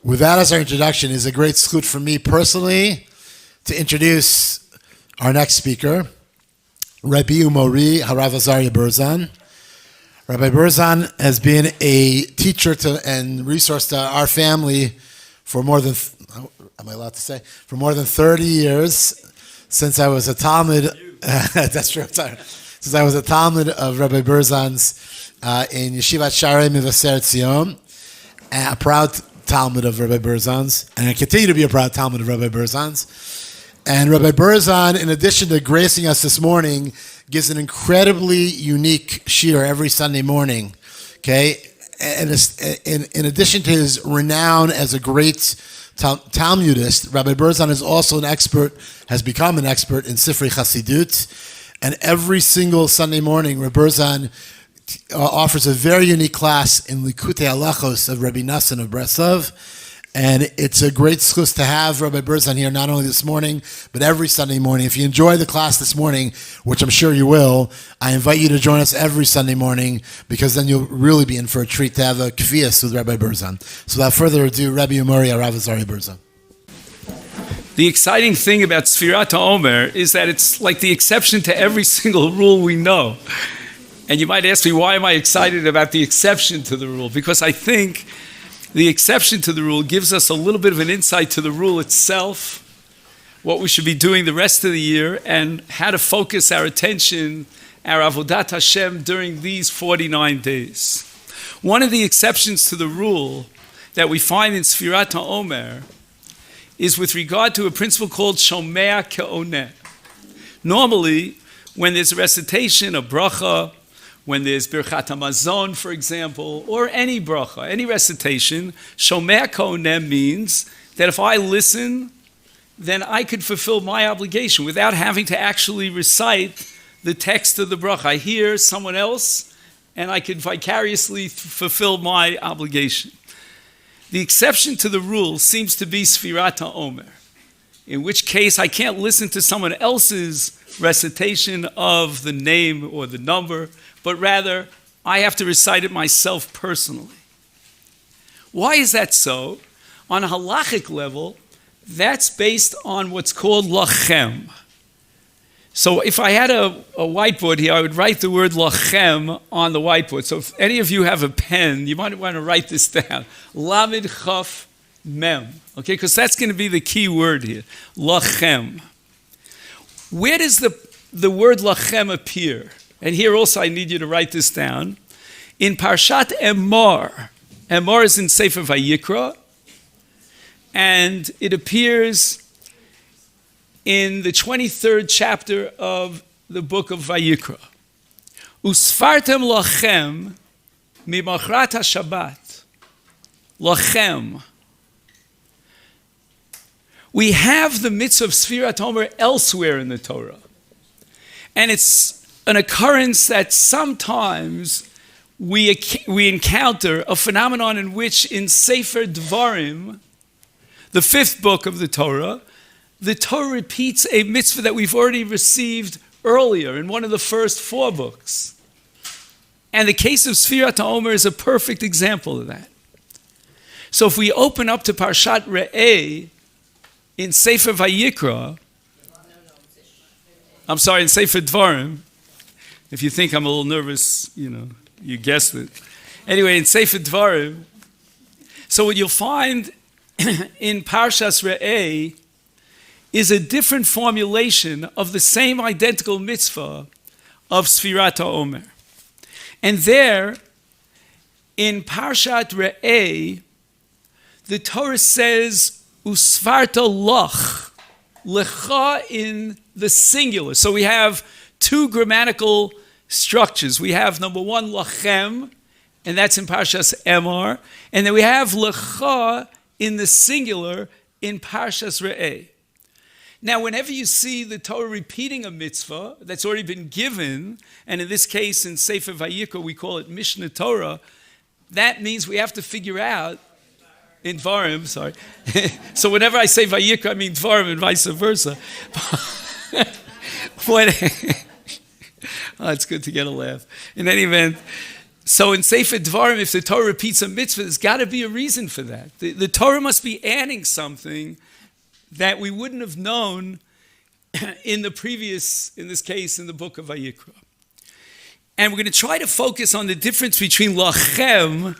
With that as our introduction, it's a great zchut for me personally to introduce our next speaker, Rabbi Umori, Rabbi Azarya Berzon. Rabbi Berzon has been a teacher and resource to our family for more than, am I allowed to say? For more than 30 years, since I was a Talmud, that's true, sorry. Since I was a Talmud of Rabbi Berzon's in Yeshivat Sharei Mivaseret Zion, a proud Talmud of Rabbi Berzon's, and I continue to be a proud Talmud of Rabbi Berzon's. And Rabbi Berzon, in addition to gracing us this morning, gives an incredibly unique shiur every Sunday morning. Okay, and in addition to his renown as a great Talmudist, Rabbi Berzon is also has become an expert in Sifrei Chassidut. And every single Sunday morning, Rabbi Berzon offers a very unique class in Likutei Halachos of Rabbi Nassan of Breslov. And it's a great zchus to have Rabbi Berzon here, not only this morning, but every Sunday morning. If you enjoyed the class this morning, which I'm sure you will, I invite you to join us every Sunday morning, because then you'll really be in for a treat to have a kfiyas with Rabbi Berzon. So without further ado, Rabbi Umori, Rabbi Azarya Berzon. The exciting thing about Sefirat HaOmer is that it's like the exception to every single rule we know. And you might ask me, why am I excited about the exception to the rule? Because I think the exception to the rule gives us a little bit of an insight to the rule itself, what we should be doing the rest of the year, and how to focus our attention, our avodat Hashem, during these 49 days. One of the exceptions to the rule that we find in Sefirat HaOmer is with regard to a principle called Shomea Ke'oneh. Normally, when there's a recitation, a bracha, when there's Birchat HaMazon, for example, or any bracha, any recitation, Shomea Ke'oneh means that if I listen, then I could fulfill my obligation without having to actually recite the text of the bracha. I hear someone else, and I could vicariously fulfill my obligation. The exception to the rule seems to be Sefirat HaOmer, in which case I can't listen to someone else's recitation of the name or the number, but rather I have to recite it myself personally. Why is that so? On a halachic level, that's based on what's called lachem. So if I had a whiteboard here, I would write the word lachem on the whiteboard. So if any of you have a pen, you might want to write this down. Lamed chaf mem. Okay, because that's going to be the key word here. Lachem. Where does the word lachem appear? And here also I need you to write this down. In Parshat Emor. Emor is in Sefer Vayikra. And it appears in the 23rd chapter of the book of Vayikra. Usfartem lachem mimachrat haShabbat. Lachem. We have the mitzvah of Sefirat HaOmer elsewhere in the Torah. And it's an occurrence that sometimes we encounter, a phenomenon in which in Sefer Dvarim, the 5th book of the Torah repeats a mitzvah that we've already received earlier in one of the first 4 books. And the case of Sefirat HaOmer is a perfect example of that. So if we open up to Parshat Re'eh in Sefer Vayikra, I'm sorry, in Sefer Dvarim, if you think I'm a little nervous, you guessed it. Anyway, in Sefer Dvarim, so what you'll find in Parshas Re'eh is a different formulation of the same identical mitzvah of Sefirat HaOmer. And there, in Parshat Re'eh, the Torah says, Usfarta lach, lecha in the singular. So we have 2 grammatical structures. We have number 1, lachem, and that's in Parshas Emor. And then we have lecha in the singular in Parshas Re'eh. Now, whenever you see the Torah repeating a mitzvah that's already been given, and in this case in Sefer Vayikra we call it Mishnah Torah, that means we have to figure out, in Dvarim, sorry. So whenever I say Vayikra, I mean Dvarim and vice versa. It's good to get a laugh. In any event, So in Sefer Dvarim, if the Torah repeats a mitzvah, there's got to be a reason for that. The Torah must be adding something that we wouldn't have known in the previous, in this case, in the book of Vayikra. And we're going to try to focus on the difference between lachem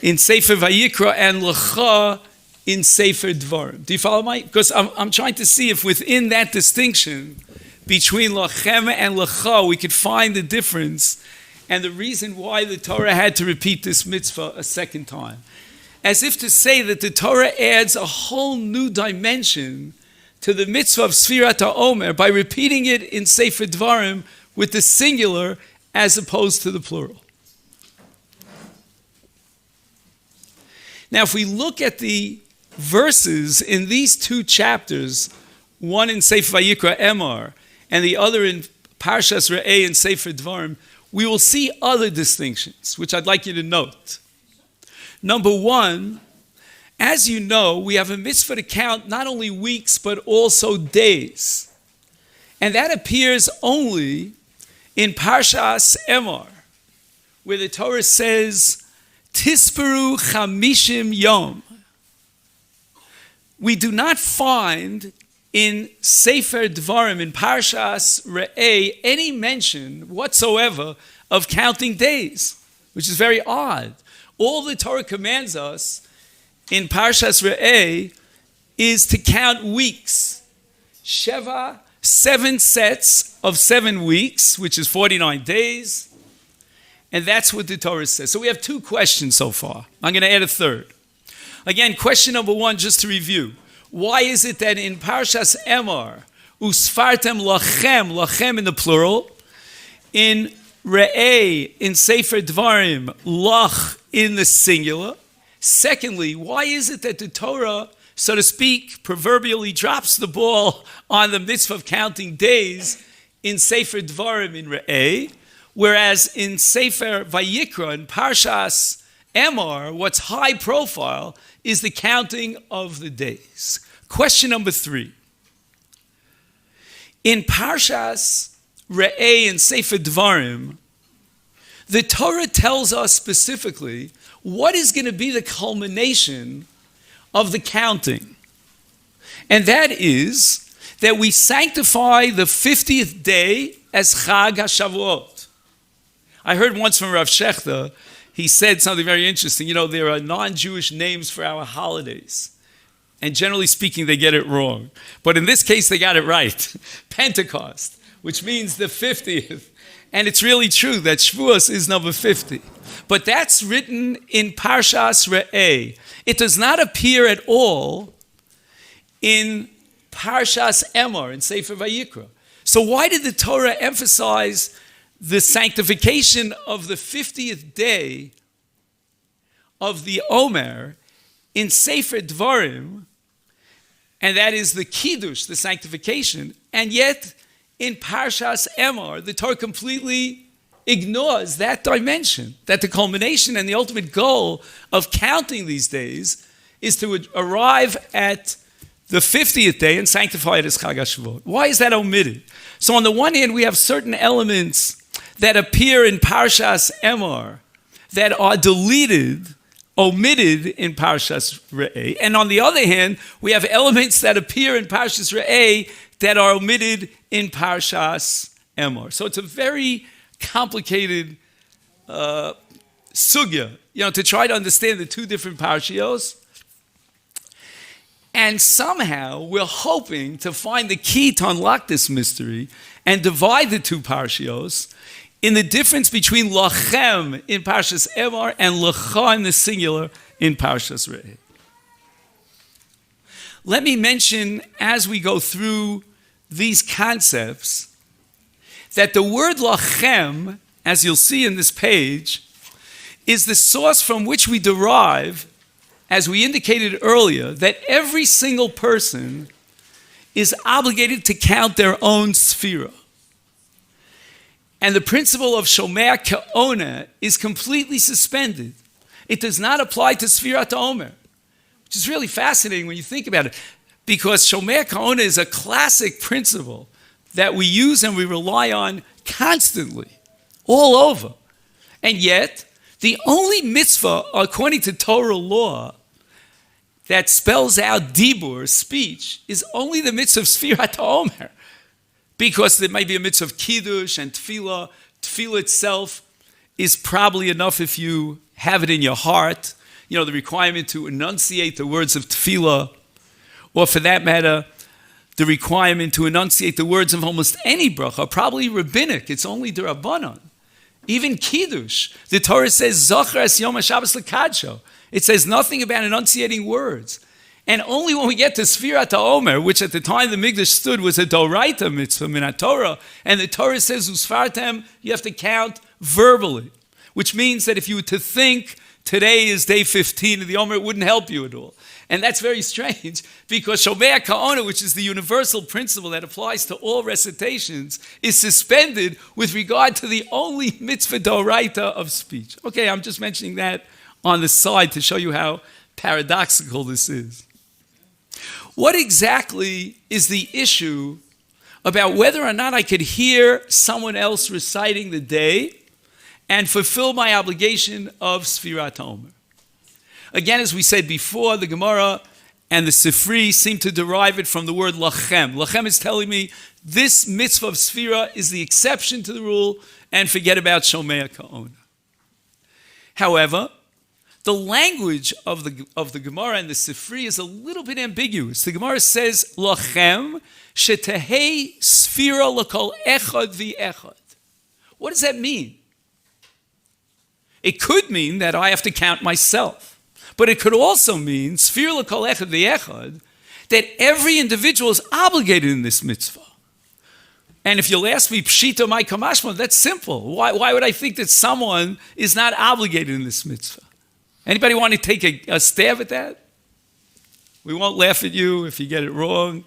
in Sefer Vayikra and lacha in Sefer Dvarim. Do you follow my? Because I'm trying to see if within that distinction between lachem and lacha we could find the difference and the reason why the Torah had to repeat this mitzvah a second time. As if to say that the Torah adds a whole new dimension to the mitzvah of Sefirat HaOmer by repeating it in Sefer Dvarim with the singular as opposed to the plural. Now, if we look at the verses in these two chapters, one in Sefer Vayikra Emor and the other in Parshas Re'eh and Sefer Dvarim, we will see other distinctions, which I'd like you to note. Number one, as you know, we have a mitzvah to count not only weeks, but also days. And that appears only in Parshas Emor, where the Torah says, Tisperu chamishim yom. We do not find in Sefer Dvarim, in Parshas Re'eh, any mention whatsoever of counting days, which is very odd. All the Torah commands us in Parshas Re'eh is to count weeks. 7 sets of 7 weeks, which is 49 days. And that's what the Torah says. So we have 2 questions so far. I'm going to add a third. Again, question number 1, just to review. Why is it that in Parshas Emor, usfartem lachem, lachem in the plural, in Re'eh, in Sefer Dvarim, lach in the singular? Secondly, why is it that the Torah, so to speak, proverbially drops the ball on the mitzvah of counting days in Sefer Dvarim in Re'eh, whereas in Sefer Vayikra, in Parshas Emor, what's high profile is the counting of the days. Question number 3. In Parshas Re'eh and Sefer Dvarim, the Torah tells us specifically what is going to be the culmination of the counting. And that is that we sanctify the 50th day as Chag HaShavuot. I heard once from Rav Shechter, he said something very interesting. You know, there are non-Jewish names for our holidays. And generally speaking, they get it wrong. But in this case, they got it right. Pentecost, which means the 50th. And it's really true that Shavuos is number 50. But that's written in Parshas Re'eh. It does not appear at all in Parshas Emor, in Sefer Vayikra. So why did the Torah emphasize the sanctification of the 50th day of the Omer in Sefer Dvarim, and that is the Kiddush, the sanctification, and yet in Parshas Emor, the Torah completely ignores that dimension, that the culmination and the ultimate goal of counting these days is to arrive at the 50th day and sanctify it as Chag HaShavuot. Why is that omitted? So on the one hand, we have certain elements that appear in Parshas Emor that are omitted in Parshas Re'eh. And on the other hand, we have elements that appear in Parshas Re'eh that are omitted in Parshas Emor. So it's a very complicated sugya, to try to understand the 2 different parshios. And somehow we're hoping to find the key to unlock this mystery and divide the 2 parshios in the difference between lachem in Parshas Emor and lacha in the singular in Parshas Re'eh. Let me mention, as we go through these concepts, that the word lachem, as you'll see in this page, is the source from which we derive, as we indicated earlier, that every single person is obligated to count their own sefira. And the principle of Shomer Ke'ona is completely suspended. It does not apply to Sefirat HaOmer, which is really fascinating when you think about it, because Shomer Ke'ona is a classic principle that we use and we rely on constantly, all over. And yet, The only mitzvah, according to Torah law, that spells out dibur, speech, is only the mitzvah of Sefirat HaOmer. Because there might be a mitzvah of kiddush and tefillah. Tefillah itself is probably enough if you have it in your heart. You know, the requirement to enunciate the words of tefillah, or for that matter, the requirement to enunciate the words of almost any bracha, are probably rabbinic. It's only d'Rabbanan. Even kiddush, the Torah says, Zachar es yom HaShabbos l'kadsho. It says nothing about enunciating words. And only when we get to Sefirat HaOmer, which at the time the Mikdash stood was a Doraita mitzvah min Torah, and the Torah says Usfartem, you have to count verbally, which means that if you were to think today is day 15 of the Omer, it wouldn't help you at all. And that's very strange because Shomea Ka'ona, which is the universal principle that applies to all recitations, is suspended with regard to the only mitzvah Doraita of speech. Okay, I'm just mentioning that on the side to show you how paradoxical this is. What exactly is the issue about whether or not I could hear someone else reciting the day and fulfill my obligation of Sefirat HaOmer? Again, as we said before, the Gemara and the Sifri seem to derive it from the word lachem. Lachem is telling me this mitzvah of Sefira is the exception to the rule, and forget about Shomea Ka'ona. However, the language of the Gemara and the Sifri is a little bit ambiguous. The Gemara says, Lachem shetehei sfira l'kol echad v'echad. What does that mean? It could mean that I have to count myself. But it could also mean, sfira l'kol echad v'echad, that every individual is obligated in this mitzvah. And if you'll ask me, pshita my kamashma, that's simple. Why would I think that someone is not obligated in this mitzvah? Anybody want to take a stab at that? We won't laugh at you if you get it wrong.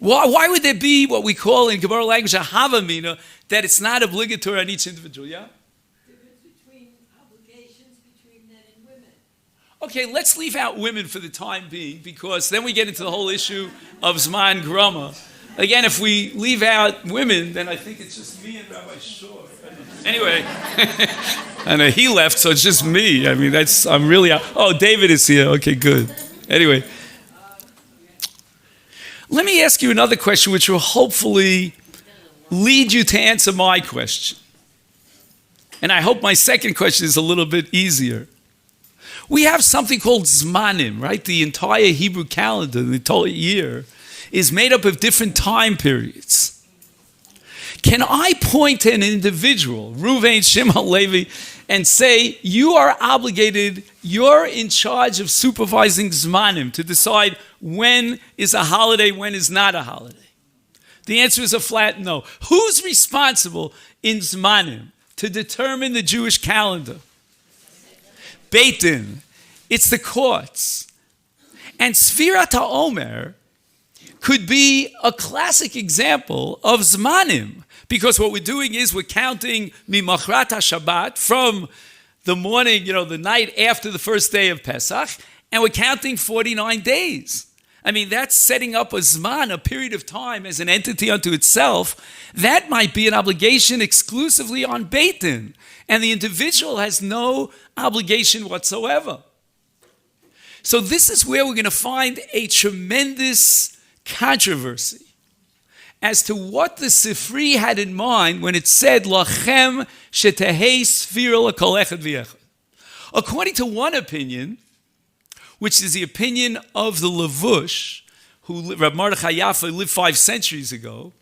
Why would there be what we call in Gemara language a havamina, that it's not obligatory on each individual? Yeah? Difference between obligations between men and women. Okay, let's leave out women for the time being, because then we get into the whole issue of Zman Grama. Again, if we leave out women, then I think it's just me and Rabbi Shor. Anyway, and he left, so it's just me. I mean, I'm really out. Oh, David is here. Okay, good. Anyway, let me ask you another question, which will hopefully lead you to answer my question. And I hope my second question is a little bit easier. We have something called Zmanim, right? The entire Hebrew calendar, the entire year, is made up of different time periods. Can I point to an individual, Reuven, Shimon, Levi, and say, you are obligated, you're in charge of supervising Zmanim to decide when is a holiday, when is not a holiday? The answer is a flat no. Who's responsible in Zmanim to determine the Jewish calendar? Beit Din. It's the courts. And Sefirat HaOmer could be a classic example of Zmanim. Because what we're doing is we're counting Mimachrat HaShabbat from the morning, the night after the first day of Pesach, and we're counting 49 days. I mean, that's setting up a Zman, a period of time as an entity unto itself. That might be an obligation exclusively on Beit Din, and the individual has no obligation whatsoever. So this is where we're going to find a tremendous controversy as to what the Sifri had in mind when it said, Lachem shetehei sfira l'kol echad v'echad. According to one opinion, which is the opinion of the Levush, who Rab Mordechai Yaffa lived 5 centuries ago,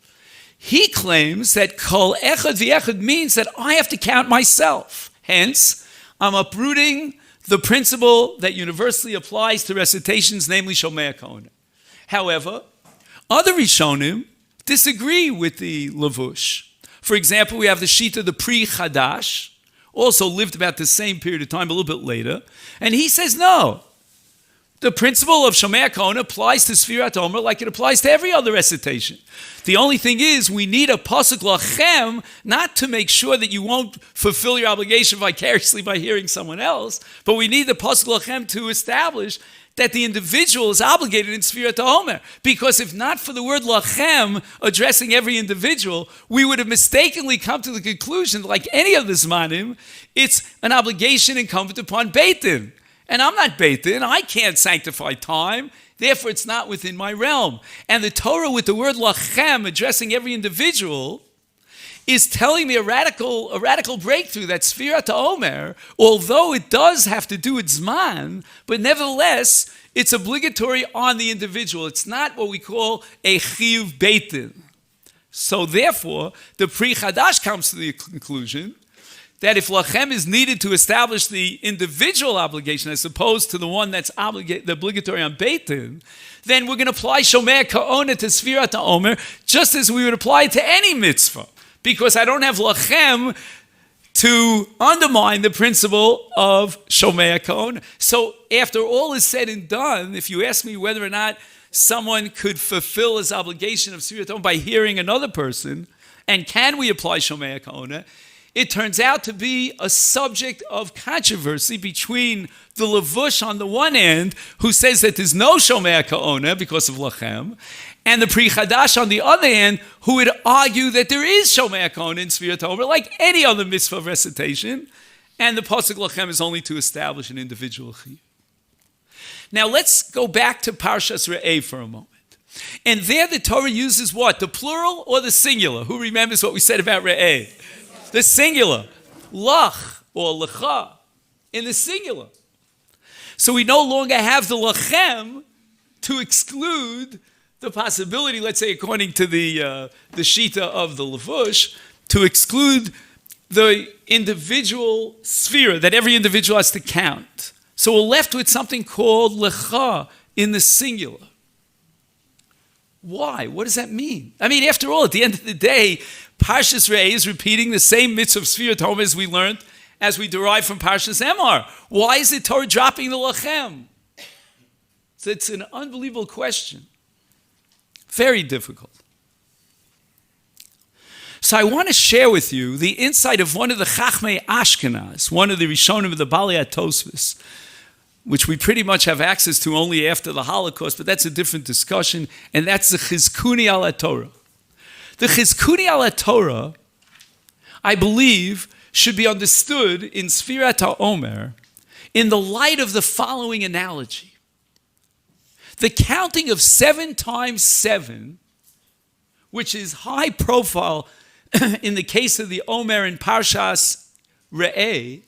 he claims that kol echad v'echad means that I have to count myself. Hence, I'm uprooting the principle that universally applies to recitations, namely Shomea Ka'ona. However, other Rishonim disagree with the Levush. For example, we have the Shita, the Pri Chadash, also lived about the same period of time, a little bit later, and he says no. The principle of Shomei HaKohen applies to Sefirat HaOmer like it applies to every other recitation. The only thing is, we need a pasuk lachem, not to make sure that you won't fulfill your obligation vicariously by hearing someone else, but we need the pasuk lachem to establish that the individual is obligated in Sefirat HaOmer. Because if not for the word lachem addressing every individual, we would have mistakenly come to the conclusion that, like any of the zmanim, it's an obligation incumbent upon Beit Din. And I'm not Beit Din. I can't sanctify time. Therefore, it's not within my realm. And the Torah with the word lachem addressing every individual is telling me a radical breakthrough that Sefirat HaOmer, although it does have to do with Zman, but nevertheless, it's obligatory on the individual. It's not what we call a chiyuv Beit Din. So therefore, the Pri Chadash comes to the conclusion that if lachem is needed to establish the individual obligation as opposed to the one that's obligatory on Beit Din, then we're going to apply Shomei HaKohen to Sefirat HaOmer just as we would apply it to any mitzvah, because I don't have lachem to undermine the principle of Shomei HaKohen. So after all is said and done, if you ask me whether or not someone could fulfill his obligation of Sefirat HaOmer by hearing another person, and can we apply Shomei HaKohen, it turns out to be a subject of controversy between the Levush on the one hand, who says that there's no Shomei HaKohen because of lachem, and the Pri Chadash on the other hand, who would argue that there is Shomei HaKohen in Sefirat HaOmer like any other mitzvah recitation, and the pasuk lachem is only to establish an individual chiyuv. Now let's go back to Parshas Re'eh for a moment. And there the Torah uses what? The plural or the singular? Who remembers what we said about Re'eh? The singular, lach or lecha, in the singular. So we no longer have the lachem to exclude the possibility, let's say according to the shita of the Levush, to exclude the individual sphere, that every individual has to count. So we're left with something called lecha in the singular. Why? What does that mean? I mean, after all, at the end of the day, Parshas Re'eh is repeating the same mitzvah of Sefirat HaOmer as we learned, as we derived from Parshas Emor. Why is the Torah dropping the lachem? So it's an unbelievable question. Very difficult. So I want to share with you the insight of one of the Chachmei Ashkenaz, one of the Rishonim of the Balei HaTosfos, which we pretty much have access to only after the Holocaust, but that's a different discussion, and that's the Chizkuni al HaTorah. The Chizkuni al HaTorah, I believe, should be understood in Sefirat HaOmer in the light of the following analogy. The counting of 7 times 7, which is high profile in the case of the Omer in Parshas Re'eh,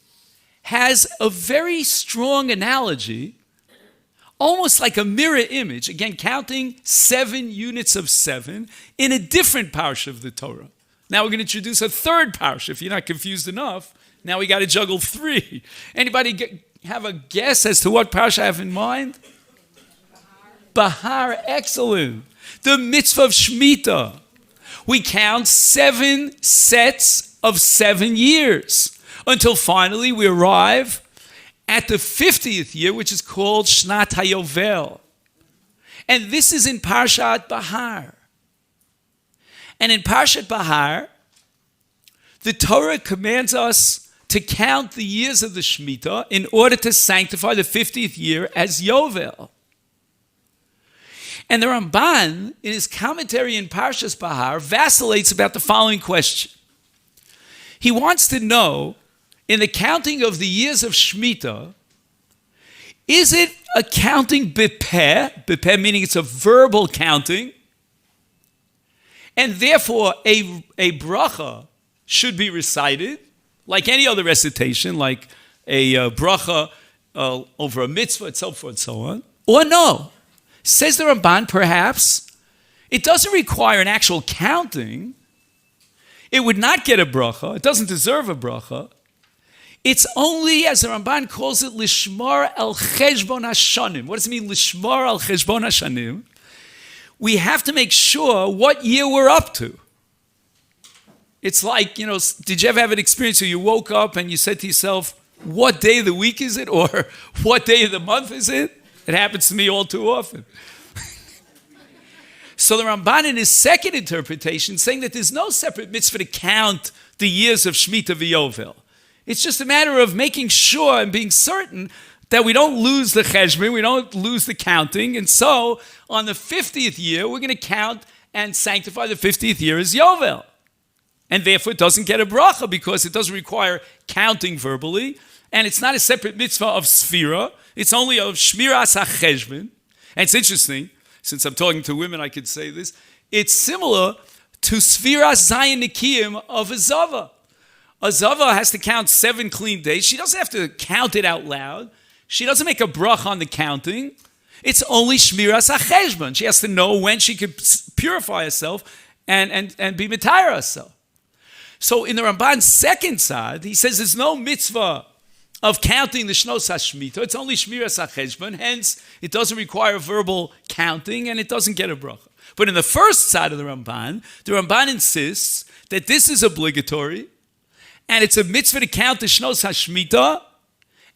has a very strong analogy, almost like a mirror image, again, counting 7 units of 7 in a different parsha of the Torah. Now we're going to introduce a third parsha. If you're not confused enough, now we got to juggle 3. Anybody have a guess as to what parsha I have in mind? Bahar, excellent. The mitzvah of Shemitah. We count 7 sets of 7 years until finally we arrive at the 50th year, which is called Shnat HaYovel. And this is in Parshat Bahar. And in Parshat Bahar, the Torah commands us to count the years of the Shemitah in order to sanctify the 50th year as Yovel. And the Ramban, in his commentary in Parshas Bahar, vacillates about the following question. He wants to know, in the counting of the years of Shemitah, is it a counting bipeh, bipeh meaning it's a verbal counting, and therefore a bracha should be recited, like any other recitation, like a bracha over a mitzvah, and so forth and so on, or no? Says the Ramban, perhaps it doesn't require an actual counting. It would not get a bracha. It doesn't deserve a bracha. It's only, as the Ramban calls it, lishmar al cheshbon hashanim. What does it mean, lishmar al cheshbon hashanim? We have to make sure what year we're up to. It's like, did you ever have an experience where you woke up and you said to yourself, what day of the week is it? Or what day of the month is it? It happens to me all too often. So the Ramban in his second interpretation saying that there's no separate mitzvah to count the years of Shemitah v'Yovel. It's just a matter of making sure and being certain that we don't lose the cheshbon, we don't lose the counting, and so on the 50th year, we're going to count and sanctify the 50th year as Yovel. And therefore it doesn't get a bracha because it doesn't require counting verbally, and it's not a separate mitzvah of Sefira, it's only of Shmiras HaCheshbon. And it's interesting, since I'm talking to women, I could say this, it's similar to Sfiras Zayin Nikiyim of a Zava. A Zava has to count 7 clean days. She doesn't have to count it out loud. She doesn't make a bracha on the counting. It's only Shmiras HaCheshbon. She has to know when she could purify herself and be Mitayra herself. So in the Ramban's second side, he says there's no mitzvah of counting the Shnos HaShemitah. It's only Shmiras HaCheshbon. Hence, it doesn't require verbal counting and it doesn't get a bracha. But in the first side of the Ramban insists that this is obligatory and it's a mitzvah to count the Shnos HaShemitah,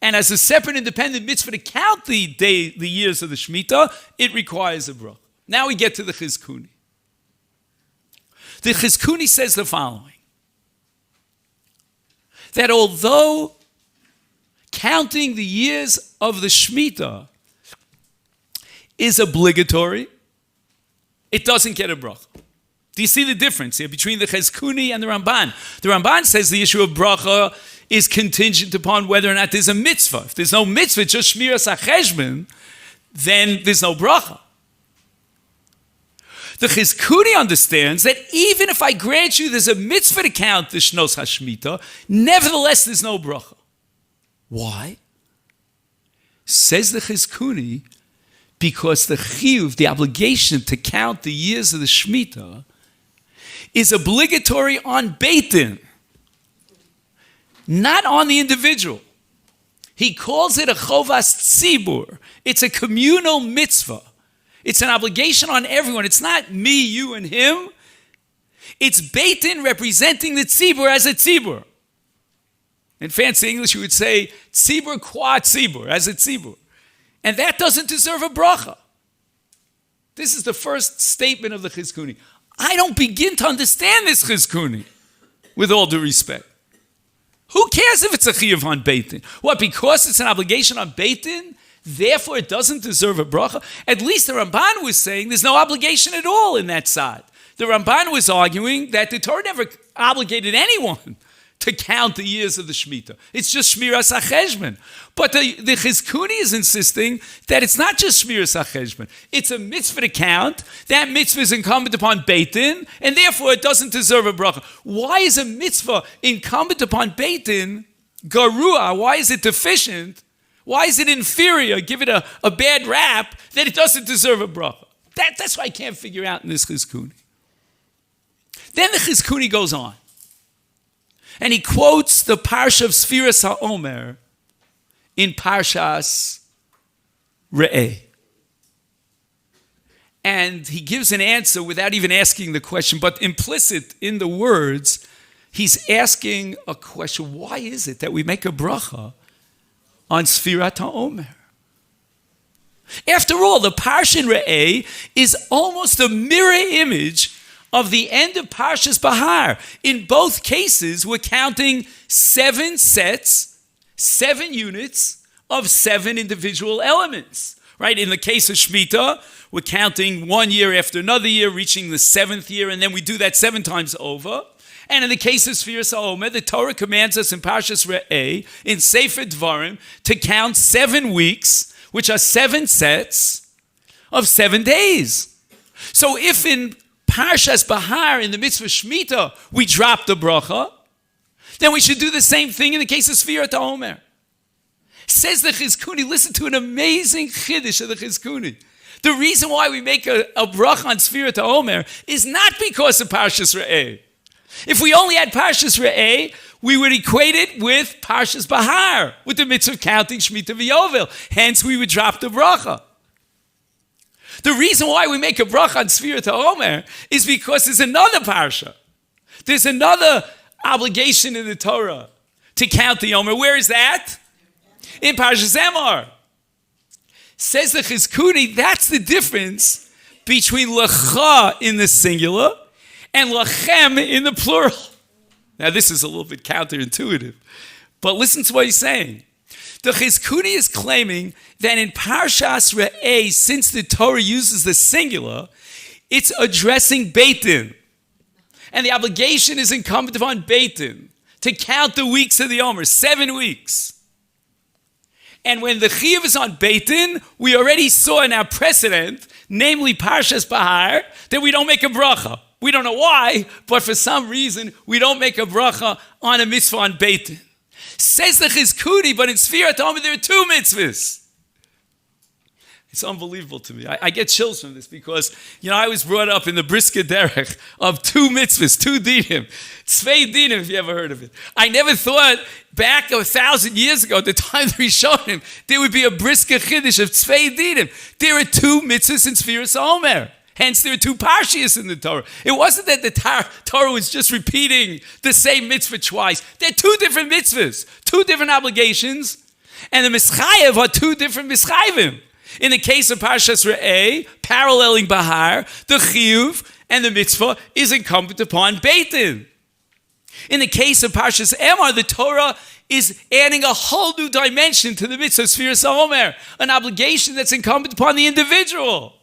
and as a separate independent mitzvah to count the years of the Shemitah, it requires a bracha. Now we get to the Chizkuni. The Chizkuni says the following, that although counting the years of the Shemitah is obligatory, it doesn't get a bracha. Do you see the difference here between the Chizkuni and the Ramban? The Ramban says the issue of bracha is contingent upon whether or not there's a mitzvah. If there's no mitzvah, just Shmiras HaCheshbon, then there's no bracha. The Chizkuni understands that even if I grant you there's a mitzvah to count the Shnos HaShemitah, nevertheless there's no bracha. Why? Says the Chizkuni, because the chiyuv, the obligation to count the years of the Shemitah, is obligatory on Beit Din, not on the individual. He calls it a chovas tzibur. It's a communal mitzvah. It's an obligation on everyone. It's not me, you, and him. It's Beit Din representing the tzibur as a tzibur. In fancy English, you would say tzibur qua tzibur, as a tzibur. And that doesn't deserve a bracha. This is the first statement of the Chizkuni. I don't begin to understand this Chizkuni, with all due respect. Who cares if it's a chiyuv on Beit Din? What, because it's an obligation on Beit Din, therefore it doesn't deserve a bracha? At least the Ramban was saying there's no obligation at all in that side. The Ramban was arguing that the Torah never obligated anyone to count the years of the Shemitah. It's just Shmiras HaCheshbon. But the Chizkuni is insisting that it's not just Shmiras HaCheshbon. It's a mitzvah to count. That mitzvah is incumbent upon Beit Din, and therefore it doesn't deserve a bracha. Why is a mitzvah incumbent upon Beit Din garua? Why is it deficient? Why is it inferior? Give it a bad rap that it doesn't deserve a bracha. That's what I can't figure out in this Chizkuni. Then the Chizkuni goes on. And he quotes the parsha of Sefirat HaOmer in Parshas Re'eh. And he gives an answer without even asking the question, but implicit in the words, he's asking a question. Why is it that we make a bracha on Sefirat HaOmer? After all, the parsha in Re'eh is almost a mirror image of the end of Parshas Bahar. In both cases, we're counting 7 sets, 7 units of 7 individual elements. Right? In the case of Shemitah, we're counting 1 year after another year, reaching the 7th year, and then we do that 7 times over. And in the case of Sefirat HaOmer, the Torah commands us in Parshas Re'eh, in Sefer Dvarim, to count 7 weeks, which are 7 sets of 7 days. So if in Parshas Bahar, in the mitzvah Shemitah, we drop the bracha, then we should do the same thing in the case of Sefirat HaOmer. Says the Chizkuni, listen to an amazing chiddush of the Chizkuni. The reason why we make a bracha on Sefirat HaOmer is not because of Parshas Re'eh. If we only had Parshas Re'eh, we would equate it with Parshas Bahar, with the mitzvah of counting Shemitah v'Yovel. Hence, we would drop the bracha. The reason why we make a bracha on Sefirat HaOmer is because there's another parsha. There's another obligation in the Torah to count the Omer. Where is that? In Parshas Emor. Says the Chizkuni, that's the difference between lecha in the singular and lachem in the plural. Now this is a little bit counterintuitive, but listen to what he's saying. The Chizkuni is claiming that in Parshas Re'eh, since the Torah uses the singular, it's addressing Beit Din. And the obligation is incumbent upon Beit Din to count the weeks of the Omer, 7 weeks. And when the Chiyuv is on Beit Din, we already saw in our precedent, namely Parshas Bahar, that we don't make a bracha. We don't know why, but for some reason, we don't make a bracha on a mitzvah on Beit Din. Says the Chizkuni, but in Sefirat HaOmer there are 2 mitzvahs. It's unbelievable to me. I get chills from this because, I was brought up in the brisker derech of 2 mitzvahs, 2 dinim. Tzvei dinim, if you ever heard of it. I never thought back 1,000 years ago, at the time that we showed him, there would be a brisker chiddush of tzvei dinim. There are 2 mitzvahs in Sefirat HaOmer. Hence, there are 2 parshias in the Torah. It wasn't that the Torah was just repeating the same mitzvah twice. There are 2 different mitzvahs, 2 different obligations, and the mischayev are 2 different mischayevim. In the case of Parshas Re'eh, paralleling Bahar, the chiyuv and the mitzvah is incumbent upon Beit Din. In the case of Parshas Emor, the Torah is adding a whole new dimension to the mitzvah of Sefirat HaOmer, an obligation that's incumbent upon the individual.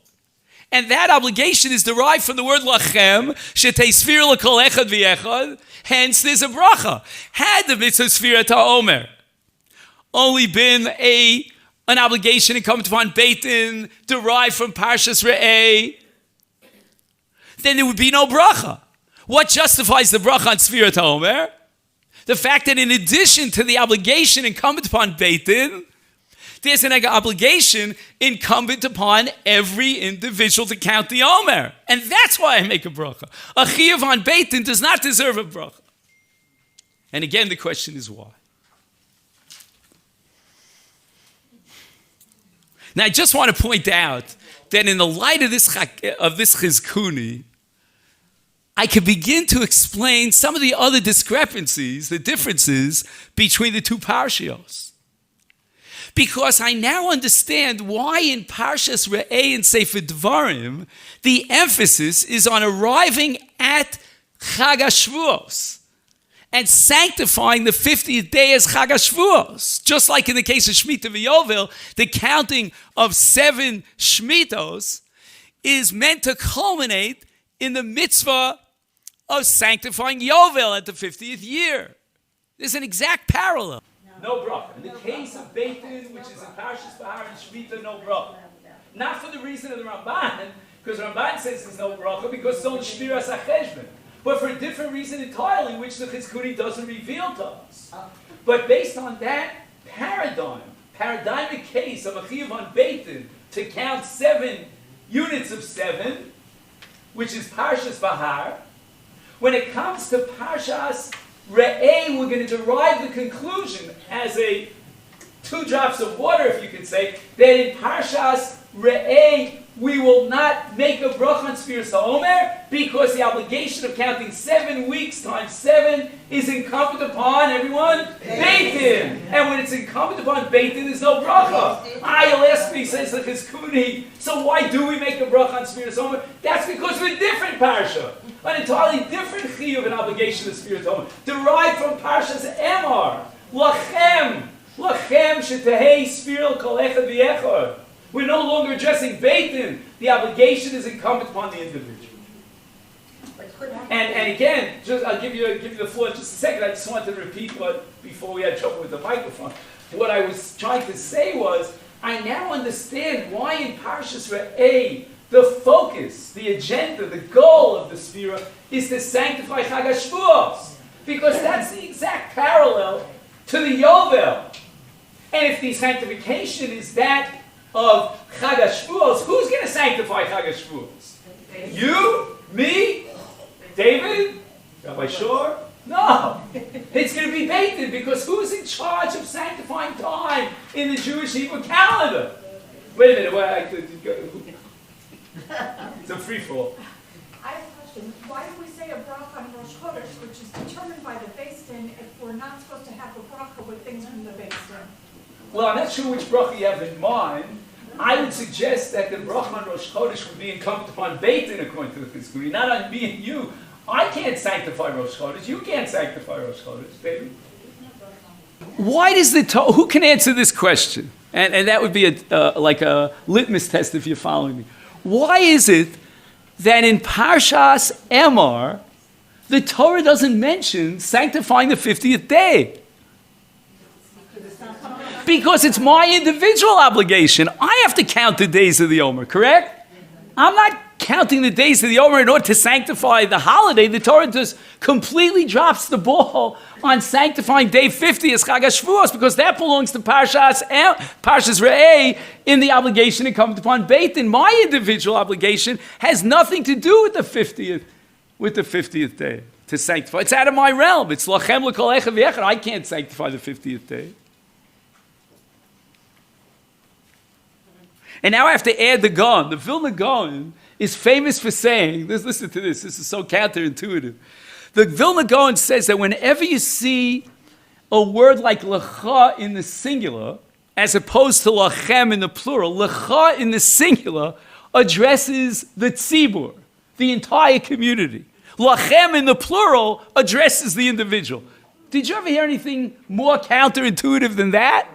And that obligation is derived from the word lachem, shetei sfir l'kol echad v'echad, hence there's a bracha. Had the mitzvah of Sefirat HaOmer only been an obligation incumbent upon Beit Din, derived from Parshas Re'eh, then there would be no bracha. What justifies the bracha on Sefirat HaOmer? The fact that in addition to the obligation incumbent upon Beit Din, there's an obligation incumbent upon every individual to count the Omer. And that's why I make a bracha. A chiyuv on Beit Din does not deserve a bracha. And again, the question is why? Now, I just want to point out that in the light of this Chizkuni, I can begin to explain some of the other discrepancies, the differences between the 2 parshios. Because I now understand why in Parshas Re'eh and Sefer Dvarim, the emphasis is on arriving at Chag HaShavuos and sanctifying the 50th day as Chag HaShavuos. Just like in the case of Shemitah v'Yovel, the counting of 7 Shmitos is meant to culminate in the mitzvah of sanctifying Yovel at the 50th year. There's an exact parallel. No bracha. In the case of Beit Din, which is in Parshas Bahar and Shemitah, no bracha. Not for the reason of the Ramban, because Ramban says there's no bracha, because it's on Shmiras HaCheshbon. But for a different reason entirely, which the Chizkuni doesn't reveal to us. But based on that paradigmic case of a chiyuv on Beit Din to count 7 units of 7, which is Parshas Bahar, when it comes to Parshas Re'eh, we're going to derive the conclusion as 2 drops of water, if you could say, that in Parshas Re'eh, we will not make a bracha on Sefirat HaOmer because the obligation of counting 7 weeks times 7 is incumbent upon everyone Beit Din. And when it's incumbent upon Beit Din, there's no bracha. You'll ask me, says the Chizkuni, so why do we make a bracha on Sefirat HaOmer? That's because we're a different parsha. An entirely different chiyuv and obligation of Sefirat HaOmer, derived from Parshas Emor. Lachem shetehei sfir kol echad v'echad. We're no longer addressing Beit Din. The obligation is incumbent upon the individual. And again, I'll give you the floor in just a second. I just wanted to repeat before we had trouble with the microphone. What I was trying to say was, I now understand why in Parshas Re'eh, the focus, the agenda, the goal of the Sefira is to sanctify Chag HaShavuos. Because that's the exact parallel to the Yovel. And if the sanctification is that of Chag HaShavuos, who's going to sanctify Chag HaShavuos? You? Me? David? Rabbi Shor? No. It's going to be Beit Din, because who's in charge of sanctifying time in the Jewish Hebrew calendar? Wait a minute. It's a free-for-all. I have a question. Why do we say a bracha on Rosh Chodesh, which is determined by the Beis Din, if we're not supposed to have a bracha with things from the Beis Din? Well, I'm not sure which bracha you have in mind, I would suggest that the bracha on Rosh Chodesh would be incumbent upon Beit Din according to the Chizkuni, not on me and you. I can't sanctify Rosh Chodesh. You can't sanctify Rosh Chodesh, baby. Why does the Torah? Who can answer this question? And that would be like a litmus test if you're following me. Why is it that in Parshas Emor, the Torah doesn't mention sanctifying the 50th day? Because it's my individual obligation. I have to count the days of the Omer, correct? I'm not counting the days of the Omer in order to sanctify the holiday. The Torah just completely drops the ball on sanctifying day 50 as Chag HaShavuos because that belongs to Parshas Re'eh in the obligation incumbent upon Beit Din. My individual obligation has nothing to do with the 50th day to sanctify. It's out of my realm. It's lachem l'kol echad v'echad. I can't sanctify the 50th day. And now I have to add the Gaon. The Vilna Gaon is famous for saying, listen to this is so counterintuitive. The Vilna Gaon says that whenever you see a word like lecha in the singular, as opposed to lachem in the plural, lecha in the singular addresses the tzibur, the entire community. Lachem in the plural addresses the individual. Did you ever hear anything more counterintuitive than that?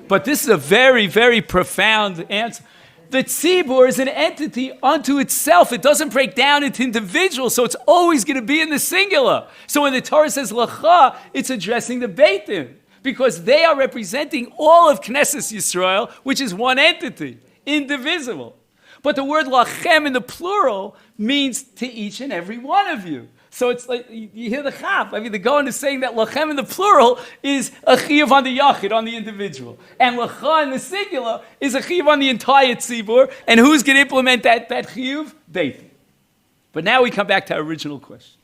But this is a very, very profound answer. The tzibur is an entity unto itself. It doesn't break down into individuals, so it's always going to be in the singular. So when the Torah says lecha, it's addressing the Beit Din, because they are representing all of Knesset Yisrael, which is one entity, indivisible. But the word lachem in the plural means to each and every one of you. So it's like, you hear the chaf. I mean, the Gaon is saying that lachem in the plural is a chiyuv on the yachid, on the individual. And lecha in the singular is a chiyuv on the entire tzibur. And who's going to implement that chiyuv? Beit Din. But now we come back to our original question.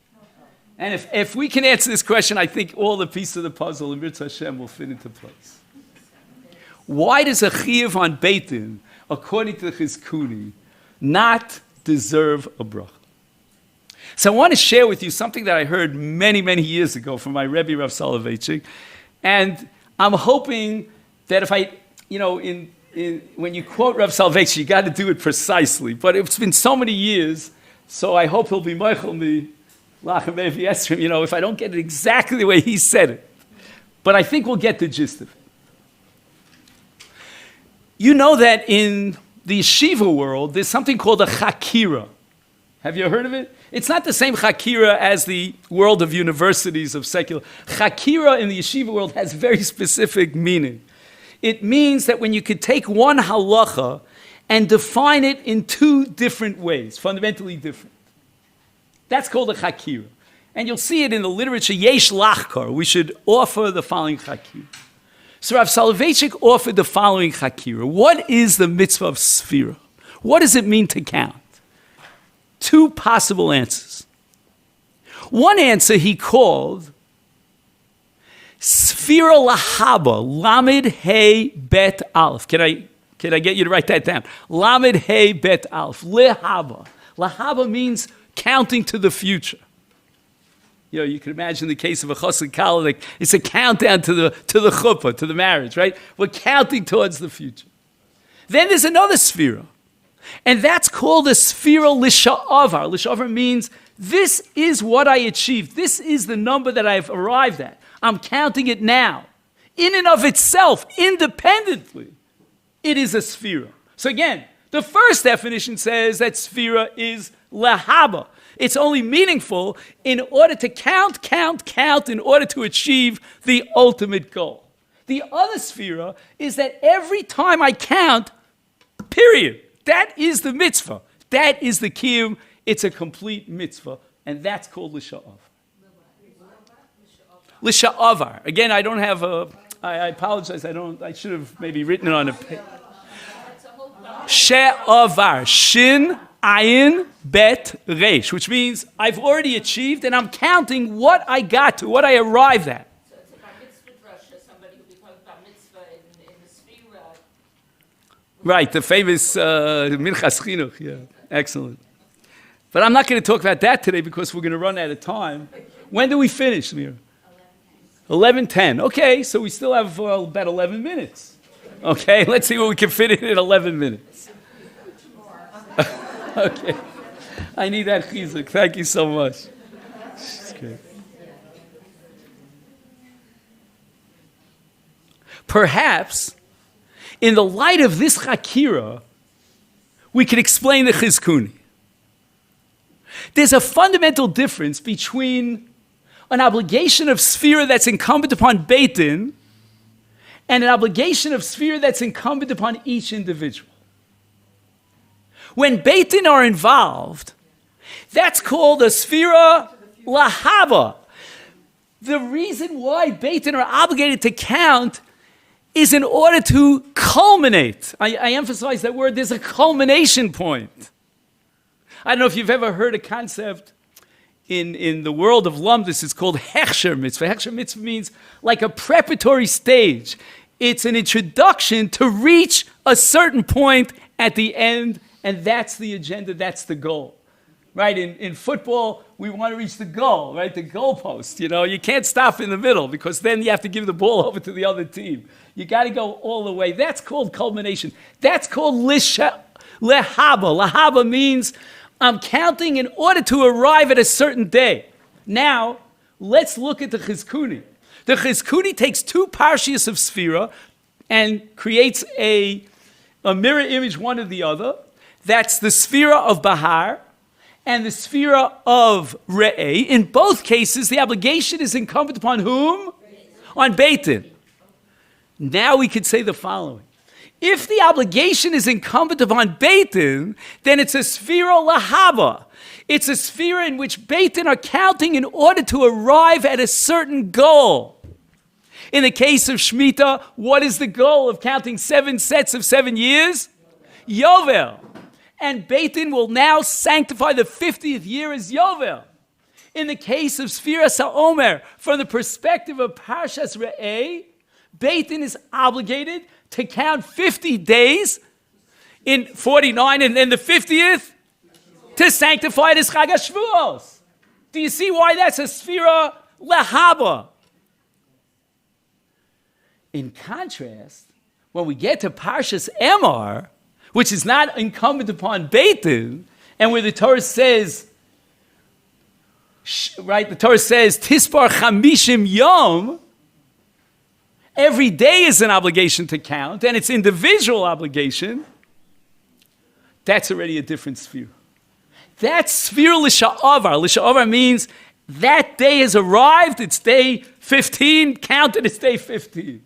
And if we can answer this question, I think all the pieces of the puzzle in Mitzvah Hashem will fit into place. Why does a chiyuv on Beit Din, according to the Chizkuni, not deserve a bracha? So I want to share with you something that I heard many, many years ago from my Rebbe, Rav Soloveitchik. And I'm hoping that if I, when you quote Rav Soloveitchik, you got to do it precisely. But it's been so many years, so I hope he'll be meichel me, if I don't get it exactly the way he said it. But I think we'll get the gist of it. You know that in the yeshiva world, there's something called a Khakira. Have you heard of it? It's not the same Khakira as the world of universities of secular. Khakira in the yeshiva world has very specific meaning. It means that when you could take one halacha and define it in two different ways, fundamentally different. That's called a Khakira. And you'll see it in the literature, Yesh Lachkar. We should offer the following Khakira. So Rav Soloveitchik offered the following Khakira. What is the mitzvah of Sefira? What does it mean to count? Two possible answers. One answer he called Sefira Lahaba, Lamed Hey Bet Aleph. Can I get you to write that down? Lamed Hey Bet Aleph, Lehaba. Lahaba means counting to the future. You can imagine the case of a chassid kala, like it's a countdown to the chuppah, to the marriage, right? We're counting towards the future. Then there's another Sefira. And that's called a Sefira Lisha'avar. Lisha'avar means this is what I achieved. This is the number that I've arrived at. I'm counting it now. In and of itself, independently, it is a Sefira. So again, the first definition says that Sefira is Lahaba. It's only meaningful in order to count in order to achieve the ultimate goal. The other Sefira is that every time I count, period. That is the mitzvah. That is the kiyum. It's a complete mitzvah. And that's called Lisha'avar. Lisha'avar. Again, I don't have I apologize. I should have maybe written it on a page. She'avar. Shin, ayin, bet, resh. Which means I've already achieved and I'm counting what I got to, what I arrived at. So it's about mitzvah drasha, somebody who becomes about mitzvah in the Sefira. Right, the famous Minchas Chinuch, yeah, excellent. But I'm not going to talk about that today because we're going to run out of time. When do we finish, Mira? 11:10. Okay, so we still have about 11 minutes. Okay, let's see what we can fit in 11 minutes. Okay. I need that chizuk. Thank you so much. It's great. Perhaps, in the light of this Khakira, we could explain the chizkuni. There's a fundamental difference between an obligation of sefira that's incumbent upon Beit Din and an obligation of sefira that's incumbent upon each individual. When Beit Din are involved, that's called a sefira lahava. The reason why Beit Din are obligated to count is in order to culminate. I emphasize that word, there's a culmination point. I don't know if you've ever heard a concept in the world of lumdus, it's called hechsher mitzvah. Hechsher mitzvah means like a preparatory stage. It's an introduction to reach a certain point at the end, and that's the agenda, that's the goal. Right, in football, we want to reach the goal, right? The goalpost, you can't stop in the middle because then you have to give the ball over to the other team. You got to go all the way. That's called culmination. That's called lehaba. Lehaba means I'm counting in order to arrive at a certain day. Now, let's look at the chizkuni. The chizkuni takes two parshias of sefira and creates a mirror image one of the other. That's the sefira of Bahar and the sefira of Re'eh. In both cases, the obligation is incumbent upon whom? On Beit Din. Now we could say the following. If the obligation is incumbent upon Beit Din, then it's a sefira lahaba. It's a sefira in which Beit Din are counting in order to arrive at a certain goal. In the case of Shemitah, what is the goal of counting 7 sets of 7 years? Yovel. And Beit Din will now sanctify the 50th year as Yovel. In the case of Sefirat HaOmer, from the perspective of Parshas Re'eh, Beit Din is obligated to count 50 days in 49 and then the 50th to sanctify this Chag HaShavuos. Do you see why that's a sefira lahaba? In contrast, when we get to Parshas Emor, which is not incumbent upon Beit Din, and where the Torah says, right, the Torah says, Tispar Chamishim Yom, every day is an obligation to count, and it's individual obligation. That's already a different sphere. That's sphere l'sha'avar. L'sha'avar means that day has arrived, it's day 15, count it, it's day 15.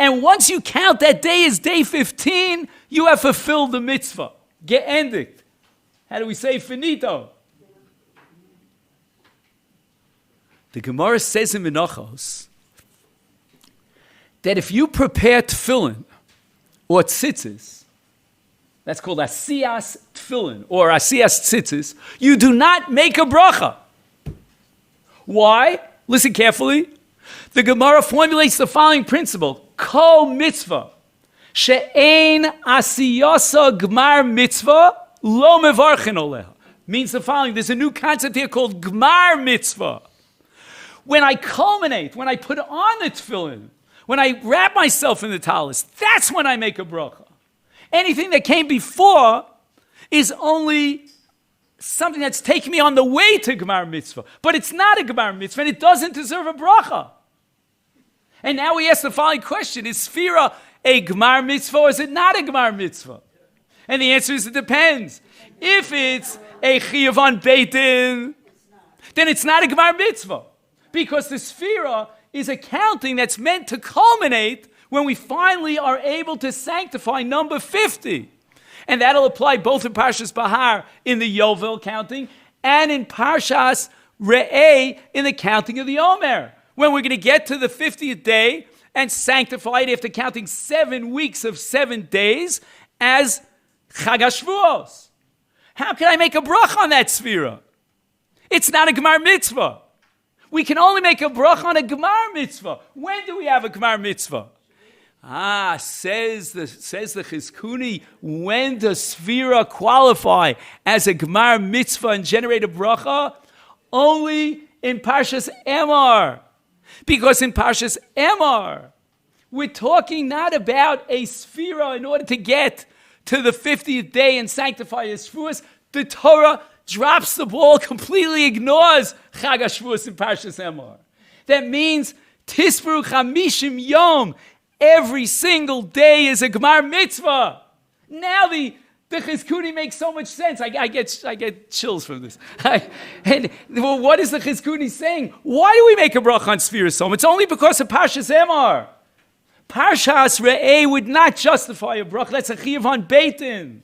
And once you count that day as day 15, you have fulfilled the mitzvah. Geendigt. How do we say finito? The Gemara says in Menachos that if you prepare tefillin or tzitzis, that's called asiyas tefillin or asiyas tzitzis, you do not make a bracha. Why? Listen carefully. The Gemara formulates the following principle. Kol mitzvah she'ein asiyasa gmar mitzvah lo mevarchen oleha. Means the following. There's a new concept here called gmar mitzvah. When I culminate, when I put on the tefillin, when I wrap myself in the talis, that's when I make a bracha. Anything that came before is only something that's taking me on the way to Gemar Mitzvah. But it's not a Gemar Mitzvah, and it doesn't deserve a bracha. And now we ask the following question. Is Sefira a Gemar Mitzvah, or is it not a Gemar Mitzvah? And the answer is it depends. If it's a Chiyuv on Beit Din, then it's not a Gemar Mitzvah. Because the Sefira is a counting that's meant to culminate when we finally are able to sanctify number 50. And that'll apply both in Parshas Bahar in the Yovel counting and in Parshas Re'eh in the counting of the Omer. When we're going to get to the 50th day and sanctify it after counting 7 weeks of 7 days as Chag HaShavuos. How can I make a bracha on that Sefira? It's not a Gemar Mitzvah. We can only make a bracha on a Gemar Mitzvah. When do we have a Gemar Mitzvah? Says the Chizkuni, when does Sefira qualify as a Gemar Mitzvah and generate a bracha? Only in Parshas Emor. Because in Parshas Emor, We're talking not about a sefira in order to get to the 50th day and sanctify his Shavuos. The Torah drops the ball, completely ignores Chag HaShavuos in Parshas Emor. That means Tisperu Chamishim Yom. Every single day is a Gemar mitzvah. Now the Chizkuni makes so much sense. I get chills from this. What is the Chizkuni saying? Why do we make a bracha on Sefirat HaOmer? It's only because of Parshas Emor. Parshas Re'eh would not justify a bracha. That's a chiyuv on beitin.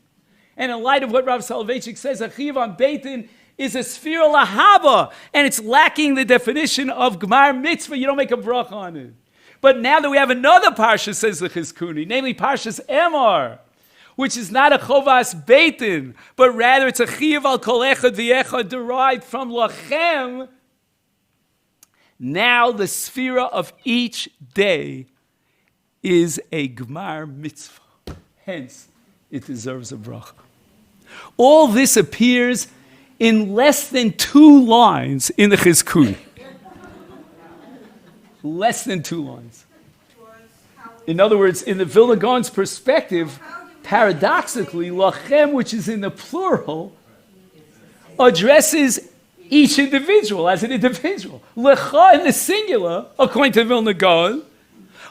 And in light of what Rav Soloveitchik says, a chiyuv on beitin is a sefira lahaba, and it's lacking the definition of gemar mitzvah. You don't make a bracha on it. But now that we have another parsha, says the Chizkuni, namely Parshas Emor, which is not a chovas beitin, but rather it's a chiyuv al kol echad v'echad derived from lachem. Now the sefira of each day is a gemar mitzvah. Hence, it deserves a bracha. All this appears in less than 2 lines in the Chizkuni. Less than 2 lines. In other words, in the Vilna Gaon's perspective, paradoxically, lachem, which is in the plural, addresses each individual as an individual. Lecha in the singular, according to Vilna Gaon,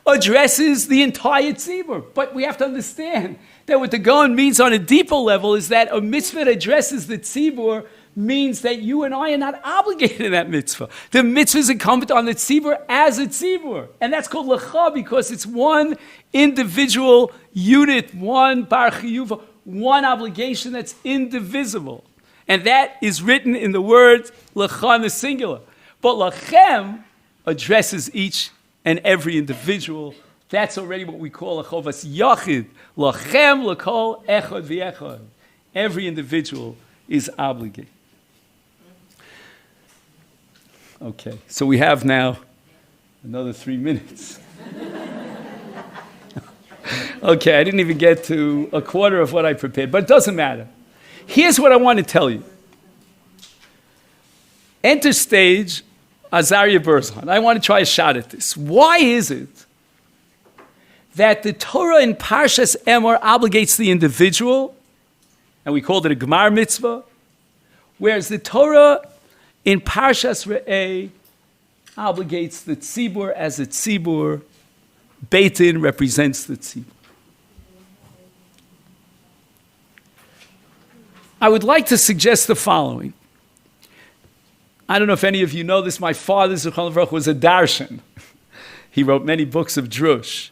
addresses the entire tzibur. But we have to understand that what the Gaon means on a deeper level is that a mitzvah that addresses the tzibur means that you and I are not obligated to that mitzvah. The mitzvah is incumbent on the tzibur as a tzibur. And that's called lecha because it's one individual unit, one bar chiyuva, one obligation that's indivisible. And that is written in the word lecha in the singular. But lachem addresses each and every individual. That's already what we call a chovas yachid. Lachem l'kol echad v'echad. Every individual is obligated. Okay, so we have now another 3 minutes. Okay, I didn't even get to a quarter of what I prepared, but it doesn't matter. Here's what I want to tell you. Enter stage Azarya Berzon. I want to try a shot at this. Why is it that the Torah in Parshas Emor obligates the individual, and we called it a gemar mitzvah, whereas the Torah in Parshas Re'eh obligates the tzibur as a tzibur? Beitin represents the tzibur. I would like to suggest the following. I don't know if any of you know this. My father, Zichron Levrach, was a darshan. He wrote many books of drush.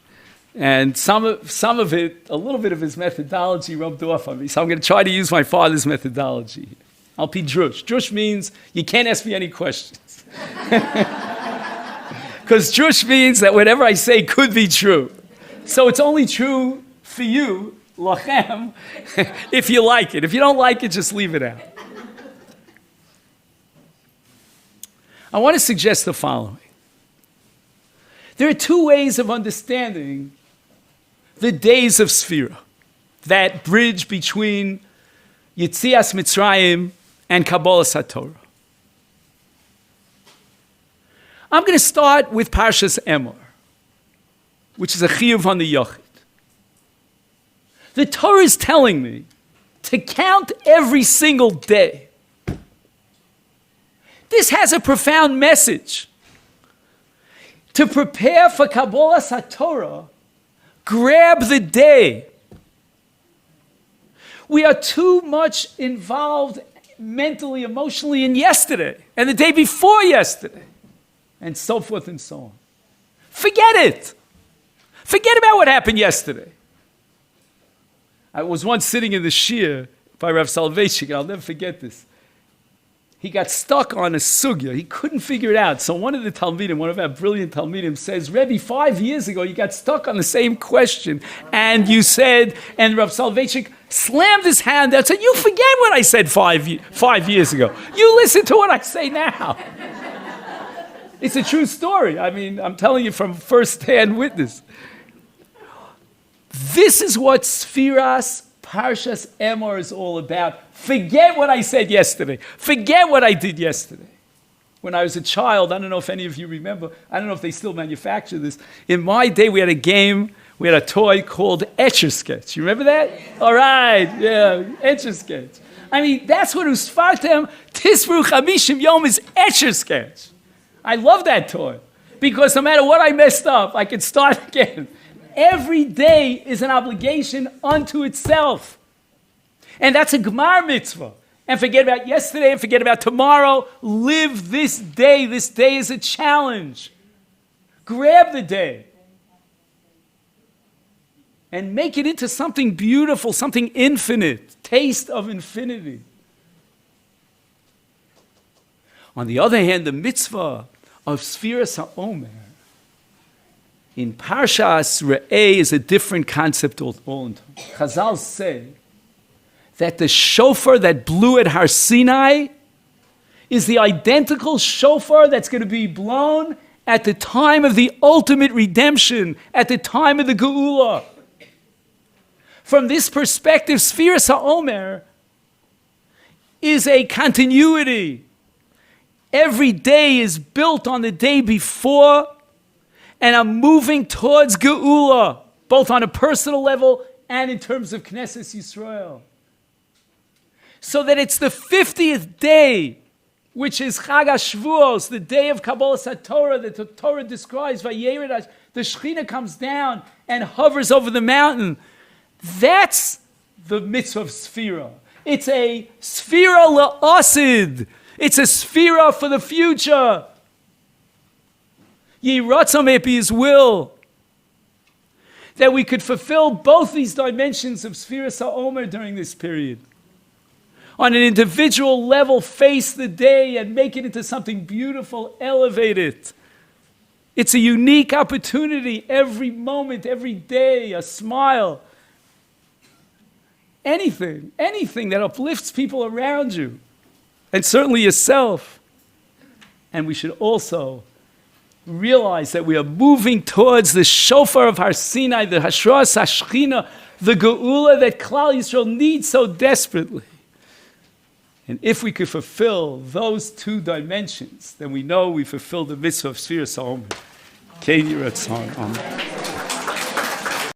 And some of it, a little bit of his methodology rubbed off on me. So I'm going to try to use my father's methodology. I'll be drush. Drush means you can't ask me any questions. Because drush means that whatever I say could be true. So it's only true for you, lachem, if you like it. If you don't like it, just leave it out. I want to suggest the following. There are 2 ways of understanding the days of Sefira, that bridge between Yetzias Mitzrayim and Kabbalas HaTorah. I'm going to start with Parshas Emor, which is a chiyuv on the Yochid. The Torah is telling me to count every single day. This has a profound message. To prepare for Kabbalas HaTorah, grab the day. We are too much involved mentally, emotionally in yesterday and the day before yesterday, and so forth and so on. Forget it. Forget about what happened yesterday. I was once sitting in the shir by Rav Soloveitchik, and I'll never forget this. He got stuck on a sugya. He couldn't figure it out. So one of the Talmidim, one of our brilliant Talmidim says, Rebbe, 5 years ago, you got stuck on the same question. And you said, and Rav Soloveitchik slammed his hand down and said, you forget what I said 5 years ago. You listen to what I say now. It's a true story. I mean, I'm telling you from first-hand witness. This is what Sfiras Parshas Emor is all about. Forget what I said yesterday. Forget what I did yesterday. when I was a child. I don't know if any of you remember. I don't know if they still manufacture this. In my day, we had a game, we had a toy called Etch-a-Sketch. You remember that? All right, yeah, Etch-a-Sketch. I mean, that's what Usfartem Tisru Chamishim Yom is Etch-a-Sketch. I love that toy because no matter what I messed up, I can start again. Every day is an obligation unto itself. And that's a gemara mitzvah. And forget about yesterday and forget about tomorrow. Live this day. This day is a challenge. Grab the day and make it into something beautiful, something infinite. Taste of infinity. On the other hand, the mitzvah of Sefirat HaOmer in Parshas Re'eh is a different concept all. Chazal say that the shofar that blew at Har Sinai is the identical shofar that's going to be blown at the time of the ultimate redemption, at the time of the Geula. From this perspective, Sefirat HaOmer is a continuity. Every day is built on the day before, and I'm moving towards Geula, both on a personal level and in terms of Knesset Yisrael. So that it's the 50th day, which is Chag HaShavuos, the day of Kabbalas HaTorah, that the Torah describes, Vayered, the Shekhinah comes down and hovers over the mountain. That's the mitzvah of Sefira. It's a Sefira la'asid. It's a Sefira for the future. Yiratzon may it be His will that we could fulfill both these dimensions of Sefirat HaOmer during this period. On an individual level, face the day and make it into something beautiful, elevate it. It's a unique opportunity every moment, every day, a smile. Anything that uplifts people around you, and certainly yourself. And we should also realize that we are moving towards the shofar of Har Sinai, the Hashras HaShechina, the Geula that Klal Yisrael needs so desperately. And if we could fulfill those two dimensions, then we know we fulfilled the mitzvah of Sefirat HaOmer. Kein Yiratzon. Amen.